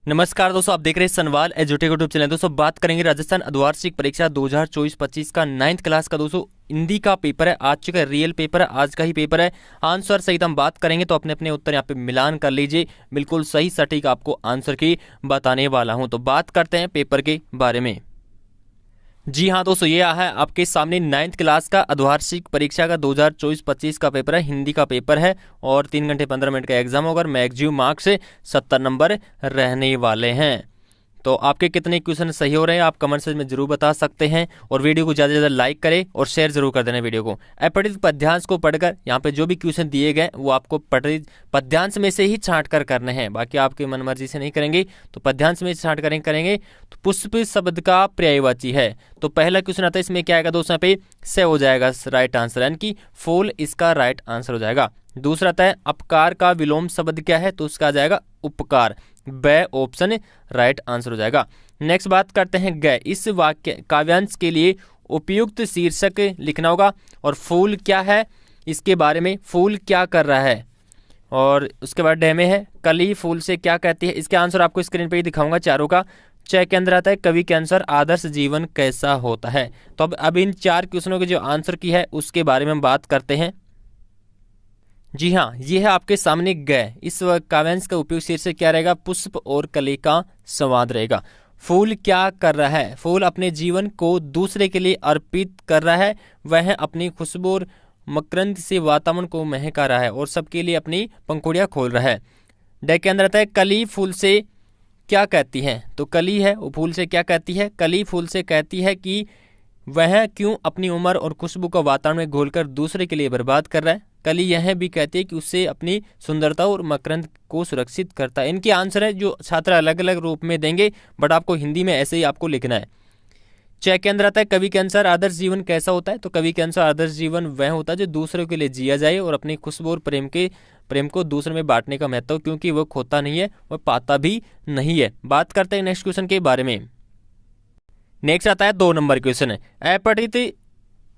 नमस्कार दोस्तों, आप देख रहे हैं सनवाल एजुटेक यूट्यूब चैनल। दोस्तों बात करेंगे राजस्थान अर्धवार्षिक परीक्षा 2024-25 का 9th क्लास का। दोस्तों हिंदी का पेपर है, आज चुका रियल पेपर है, आज का ही पेपर है। आंसर सहित हम बात करेंगे तो अपने अपने उत्तर यहाँ पे मिलान कर लीजिए। बिल्कुल सही सटीक आपको आंसर की बताने वाला हूँ। तो बात करते हैं पेपर के बारे में। जी हाँ दोस्तों, ये है आपके सामने 9th क्लास का अर्धवार्षिक परीक्षा का 2024-25 का पेपर है, हिंदी का पेपर है और 3 घंटे 15 मिनट का एग्जाम होगा। मैक्सिमम मार्क्स 70 नंबर रहने वाले हैं। तो आपके कितने क्वेश्चन सही हो रहे हैं आप कमेंट सेक्शन में जरूर बता सकते हैं और वीडियो को ज़्यादा से ज़्यादा लाइक करें और शेयर जरूर कर देना वीडियो को। अपठित पद्यांश को पढ़कर यहाँ पे जो भी क्वेश्चन दिए गए वो आपको पद्यांश में से ही छांट कर करने हैं, बाकी आपकी मनमर्जी से नहीं करेंगे। तो पद्यांश में छांट करेंगे। तो पुष्प शब्द का पर्यायवाची है। तो पहला क्वेश्चन आता है, इसमें क्या आएगा दोस्तों, यहाँ पे से हो जाएगा राइट आंसर, यानी कि फूल इसका राइट आंसर हो जाएगा। दूसरा आता है अपकार का विलोम शब्द क्या है, तो उसका आ जाएगा उपकार, ब ऑप्शन राइट आंसर हो जाएगा। नेक्स्ट बात करते हैं ग। इस वाक्य काव्यांश के लिए उपयुक्त शीर्षक लिखना होगा और फूल क्या है इसके बारे में, फूल क्या कर रहा है। और उसके बाद डे में है कली फूल से क्या कहती है। इसके आंसर आपको स्क्रीन पे ही दिखाऊंगा चारों का। च के अंदर आता है कवि के अनुसार आदर्श जीवन कैसा होता है। तो अब इन 4 क्वेश्चनों के जो आंसर की है उसके बारे में हम बात करते हैं। जी हाँ, ये है आपके सामने ग। इस काव्यांश का उपयोग शीर्षक क्या रहेगा, पुष्प और कली का संवाद रहेगा। फूल क्या कर रहा है, फूल अपने जीवन को दूसरे के लिए अर्पित कर रहा है। वह अपनी खुशबू और मकरंद से वातावरण को महका रहा है और सबके लिए अपनी पंखुड़ियां खोल रहा है। ड के अंदर आता है कली फूल से क्या कहती है। तो कली है वो फूल से क्या कहती है, कली फूल से कहती है कि वह क्यों अपनी उम्र और खुशबू को वातावरण में घोलकर दूसरे के लिए बर्बाद कर रहा है। कली यह भी कहती है कि उससे अपनी सुंदरता और मकरंद को सुरक्षित करता है। इनके आंसर है जो छात्र अलग अलग रूप में देंगे, बट आपको हिंदी में ऐसे ही आपको लिखना है। च के अंदर आता है कवि के अनुसार आदर्श जीवन कैसा होता है। तो कवि के अनुसार आदर्श जीवन वह होता है जो दूसरों के लिए जिया जाए और अपनी खुशबू और प्रेम को दूसरे में बांटने का महत्व, क्योंकि वह खोता नहीं है, वह पाता भी नहीं है। बात करते हैं नेक्स्ट क्वेश्चन के बारे में। नेक्स्ट आता है 2 नंबर क्वेश्चन है, अपठित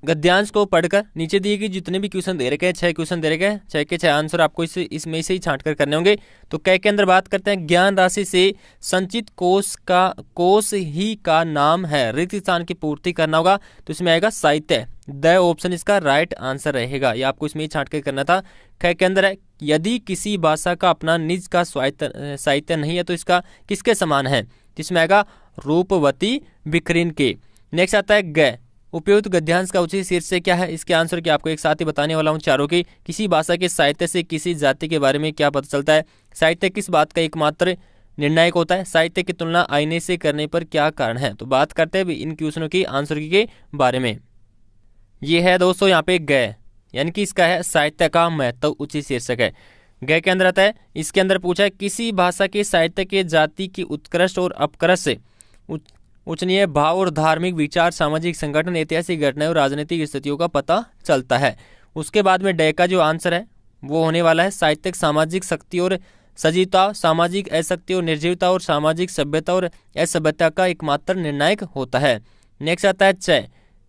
गद्यांश को पढ़कर नीचे दिए गए जितने भी क्वेश्चन दे रखे हैं, 6 क्वेश्चन दे रखे हैं, 6 के 6 आंसर आपको इसमें से ही छांट कर करने होंगे। तो क के अंदर बात करते हैं ज्ञान राशि से संचित कोष ही का नाम है, रिक्त स्थान की पूर्ति करना होगा। तो इसमें आएगा साहित्य, द ऑप्शन इसका राइट आंसर रहेगा। ये आपको इसमें ही छांट कर करना था। ख के अंदर है यदि किसी भाषा का अपना निज का साहित्य नहीं है तो इसका किसके समान है। जिसमें आएगा रूपवती बिखरिन के। नेक्स्ट आता है ग। उपयुक्त गद्यांश का उचित शीर्षक क्या है। इसके आंसर की आपको एक साथ ही बताने वाला हूँ चारों की। किसी भाषा के साहित्य से किसी जाति के बारे में क्या पता चलता है। साहित्य किस बात का एकमात्र निर्णायक होता है। साहित्य की तुलना आईने से करने पर क्या कारण है। तो बात करते हैं इन क्वेश्चनों की आंसर के बारे में। ये है दोस्तों यहाँ पे ग, यानी कि इसका है साहित्य का महत्व उचित शीर्षक है। ग के अंदर आता है, इसके अंदर पूछा है किसी भाषा के साहित्य के जाति की उत्कृष्ट और अपकृष्ट उच्चनीय भाव और धार्मिक विचार, सामाजिक संगठन, ऐतिहासिक घटनाएं और राजनीतिक स्थितियों का पता चलता है। उसके बाद में डे का जो आंसर है वो होने वाला है साहित्यिक सामाजिक शक्ति और सजीवता, सामाजिक अशक्ति और निर्जीवता और सामाजिक सभ्यता और असभ्यता का एकमात्र निर्णायक होता है। नेक्स्ट आता है च।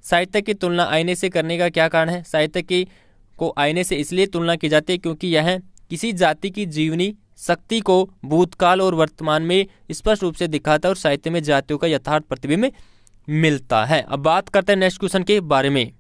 साहित्य की तुलना आईने से करने का क्या कारण है। साहित्य की को आईने से इसलिए तुलना की जाती है क्योंकि यह किसी जाति की जीवनी शक्ति को भूतकाल और वर्तमान में स्पष्ट रूप से दिखाता है और साहित्य में जातियों का यथार्थ प्रतिबिंब मिलता है। अब बात करते हैं नेक्स्ट क्वेश्चन के बारे में।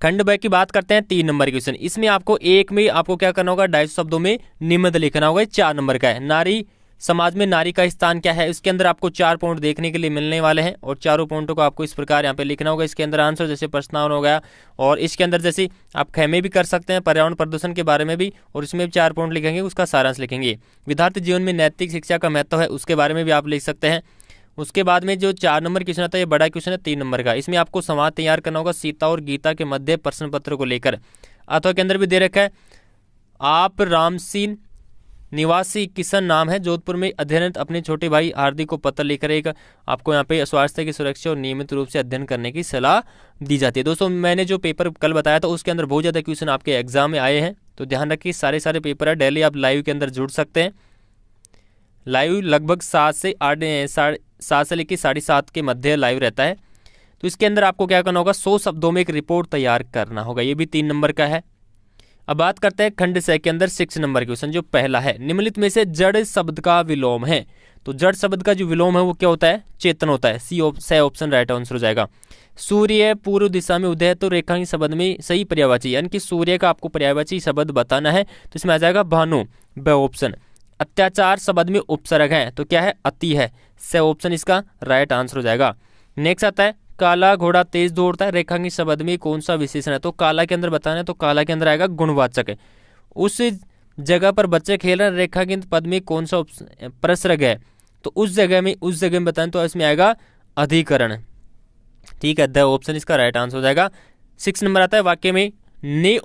खंड ब की बात करते हैं 3 नंबर क्वेश्चन। इसमें आपको एक में आपको क्या करना होगा, 250 शब्दों में निबंध लिखना होगा। 4 नंबर का है, नारी समाज में नारी का स्थान क्या है। इसके अंदर आपको 4 पॉइंट देखने के लिए मिलने वाले हैं और चारों पॉइंटों को आपको इस प्रकार यहाँ पे लिखना होगा। इसके अंदर आंसर जैसे प्रश्नावली हो गया और इसके अंदर जैसे आप खेमे भी कर सकते हैं, पर्यावरण प्रदूषण के बारे में भी, और इसमें भी 4 पॉइंट लिखेंगे, उसका सारांश लिखेंगे। विद्यार्थी जीवन में नैतिक शिक्षा का महत्व है, उसके बारे में भी आप लिख सकते हैं। उसके बाद में जो 4 नंबर क्वेश्चन आता है ये बड़ा क्वेश्चन है 3 नंबर का। इसमें आपको संवाद तैयार करना होगा सीता और गीता के मध्य प्रश्न पत्र को लेकर। अथवा के अंदर भी दे रखा है आप रामसीन निवासी किशन नाम है, जोधपुर में अध्ययनरत अपने छोटे भाई हार्दिक को पत्र लेकर एक आपको यहाँ पे स्वास्थ्य की सुरक्षा और नियमित रूप से अध्ययन करने की सलाह दी जाती है। दोस्तों मैंने जो पेपर कल बताया था उसके अंदर बहुत ज़्यादा क्वेश्चन आपके एग्जाम में आए हैं, तो ध्यान रखिए सारे पेपर है। डेली आप लाइव के अंदर जुड़ सकते हैं। लाइव लगभग 7 से लेकर 7:30 के मध्य लाइव रहता है। तो इसके अंदर आपको क्या करना होगा, 100 शब्दों में एक रिपोर्ट तैयार करना होगा। ये भी 3 नंबर का है। अब बात करते हैं खंड 6 के अंदर 6 नंबर क्वेश्चन जो पहला है, निम्नलिखित में से जड़ शब्द का विलोम है। तो जड़ शब्द का जो विलोम है वो क्या होता है, चेतन होता है। सी ऑप्शन राइट आंसर हो जाएगा। सूर्य पूर्व दिशा में उदय है तो रेखांकित शब्द में सही पर्यायवाची, यानी कि सूर्य का आपको पर्यायवाची शब्द बताना है, तो इसमें आ जाएगा भानु, ब ऑप्शन। अत्याचार शब्द में उपसर्ग है तो क्या है, अति है, स ऑप्शन इसका राइट आंसर हो जाएगा। नेक्स्ट आता है काला घोड़ा तेज दौड़ता है, रेखांकित शब्द में कौन सा विशेषण है, तो काला के अंदर बताना है, तो काला के अंदर आएगा गुणवाचक है। उस जगह पर बच्चे खेल रहे हैं, रेखांकित पद में कौन सा प्रसर्ग है, तो उस जगह में बताएं तो इसमें आएगा अधिकरण, ठीक है, द ऑप्शन इसका राइट आंसर हो जाएगा। 6 नंबर आता है वाक्य में ने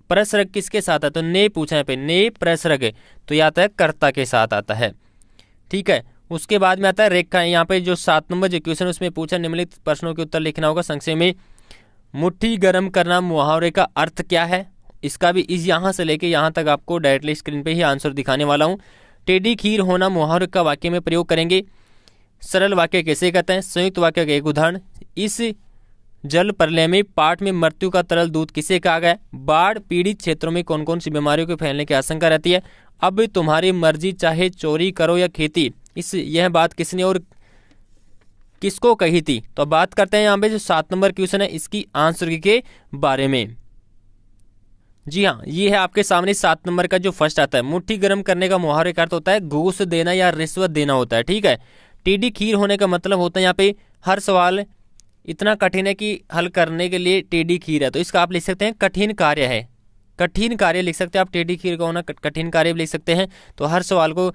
प्रसर्ग किसके साथ है, तो ने पूछा है पे, ने प्रसर्ग है तो यह आता है कर्ता के साथ आता है, ठीक है। उसके बाद में आता है रेखा, यहाँ पे जो 7 नंबर जो क्वेश्चन उसमें पूछा निम्नलिखित प्रश्नों के उत्तर लिखना होगा संक्षेप में। मुट्ठी गर्म करना मुहावरे का अर्थ क्या है, इसका भी इस यहाँ से लेके यहाँ तक आपको डायरेक्टली स्क्रीन पे ही आंसर दिखाने वाला हूँ। टेढ़ी खीर होना मुहावरे का वाक्य में प्रयोग करेंगे। सरल वाक्य कैसे कहते हैं, संयुक्त वाक्य का एक उदाहरण, इस जल प्रलय में पाठ में मृत्यु का तरल दूध किसे कहा गया, बाढ़ पीड़ित क्षेत्रों में कौन कौन सी बीमारियों के फैलने की आशंका रहती है, अब तुम्हारी मर्जी चाहे चोरी करो या खेती, यह बात किसने और किसको कही थी। तो बात करते हैं यहाँ पे जो 7 नंबर क्वेश्चन है इसकी आंसर के बारे में। जी हाँ, ये है आपके सामने 7 नंबर का जो फर्स्ट आता है। मुट्ठी गर्म करने का मुहावरे का अर्थ होता है घूस देना या रिश्वत देना होता है, ठीक है। टेढ़ी खीर होने का मतलब होता है यहाँ पे हर सवाल इतना कठिन है कि हल करने के लिए टेढ़ी खीर है, तो इसका आप लिख सकते हैं कठिन कार्य है, कठिन कार्य लिख सकते हैं आप। टेढ़ी खीर का होना कठिन कार्य भी लिख सकते हैं, तो हर सवाल को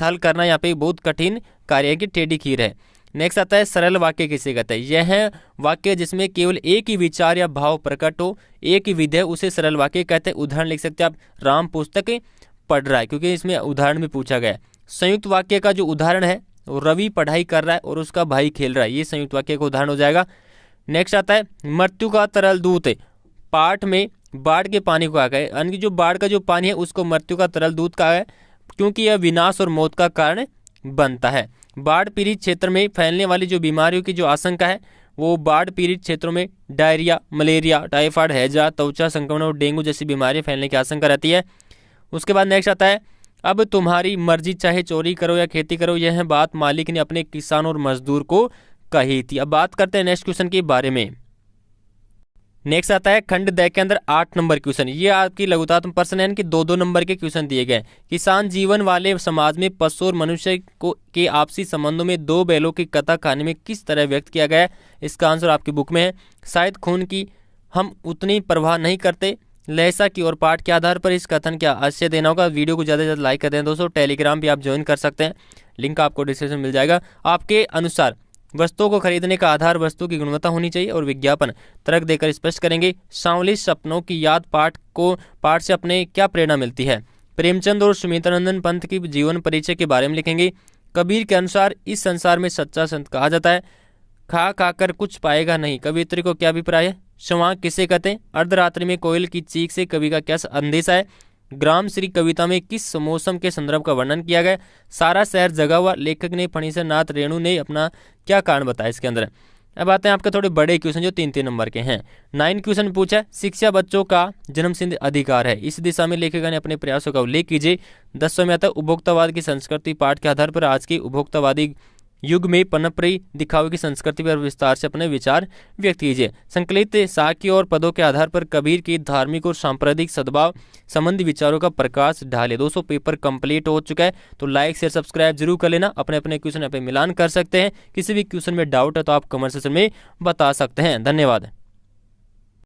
हल करना यहाँ पे बहुत कठिन कार्य है कि टेढ़ी खीर है। नेक्स्ट आता है सरल वाक्य किसे कहते हैं, यह है वाक्य जिसमें केवल एक ही विचार या भाव प्रकट हो, एक ही विधेय, उसे सरल वाक्य कहते हैं। उदाहरण लिख सकते हैं आप, राम पुस्तक पढ़ रहा है, क्योंकि इसमें उदाहरण भी पूछा गया है। संयुक्त वाक्य का जो उदाहरण है, रवि पढ़ाई कर रहा है और उसका भाई खेल रहा है, ये संयुक्त वाक्य का उदाहरण हो जाएगा। नेक्स्ट आता है मृत्यु का तरल दूत, पाठ में बाढ़ के पानी को कहा गया, यानी कि जो बाढ़ का जो पानी है उसको मृत्यु का तरल दूत कहा है, क्योंकि यह विनाश और मौत का कारण बनता है। बाढ़ पीड़ित क्षेत्र में फैलने वाली जो बीमारियों की जो आशंका है, वो बाढ़ पीड़ित क्षेत्रों में डायरिया, मलेरिया, टाइफाइड, हैजा, त्वचा संक्रमण और डेंगू जैसी बीमारियां फैलने की आशंका रहती है। उसके बाद नेक्स्ट आता है अब तुम्हारी मर्जी चाहे चोरी करो या खेती करो, यह बात मालिक ने अपने किसान और मजदूर को कही थी। अब बात करते हैं नेक्स्ट क्वेश्चन के बारे में। नेक्स्ट आता है खंड द के अंदर 8 नंबर क्वेश्चन, ये आपकी लघुतात्मक प्रश्न है कि 2-2 नंबर के क्वेश्चन दिए गए। किसान जीवन वाले समाज में पशु और मनुष्य को के आपसी संबंधों में 2 बैलों की कथा कहानी में किस तरह व्यक्त किया गया है, इसका आंसर आपकी बुक में है। शायद खून की हम उतनी परवाह नहीं करते, लहसा की और पाठ के आधार पर इस कथन का आशय देना होगा। वीडियो को ज़्यादा से ज़्यादा लाइक कर दें दोस्तों। टेलीग्राम भी आप ज्वाइन कर सकते हैं, लिंक आपको डिस्क्रिप्शन मिल जाएगा। आपके अनुसार वस्तुओं को खरीदने का आधार वस्तु की गुणवत्ता होनी चाहिए और विज्ञापन तर्क देकर स्पष्ट करेंगे। सांवली सपनों की याद पाठ से अपने क्या प्रेरणा मिलती है। प्रेमचंद और सुमित्रानंदन पंत की जीवन परिचय के बारे में लिखेंगे। कबीर के अनुसार इस संसार में सच्चा संत कहा जाता है। खा खाकर कुछ पाएगा नहीं, कवियत्री को क्या अभिप्राय है। शवांक किसे कहते हैं। अर्धरात्रि में कोयल की चीख से कवि का क्या अंदेशा है। ग्राम श्री कविता में किस मौसम के संदर्भ का वर्णन किया गया। सारा शहर जगा हुआ, लेखक ने फणीसर नाथ रेणु ने अपना क्या कारण बताया इसके अंदर। अब आते हैं आपके थोड़े बड़े क्वेश्चन जो 3-3 नंबर के हैं। 9 क्वेश्चन पूछा, शिक्षा बच्चों का जन्मसिद्ध अधिकार है, इस दिशा में लेखक ने अपने प्रयासों का उल्लेख कीजिए। 10वें में आता है उपभोक्तावाद की संस्कृति, पाठ के आधार पर आज की उपभोक्तावादी युग में पनप रही दिखावे की संस्कृति पर विस्तार से अपने विचार व्यक्त कीजिए। संकलित साक्ष्य और पदों के आधार पर कबीर की धार्मिक और सांप्रदायिक सद्भाव संबंधी विचारों का प्रकाश ढाले। दोस्तों पेपर कंप्लीट हो चुका है, तो लाइक शेयर सब्सक्राइब जरूर कर लेना। अपने अपने क्वेश्चन यहाँ पे मिलान कर सकते हैं। किसी भी क्वेश्चन में डाउट है तो आप कमेंट सेक्शन में बता सकते हैं। धन्यवाद।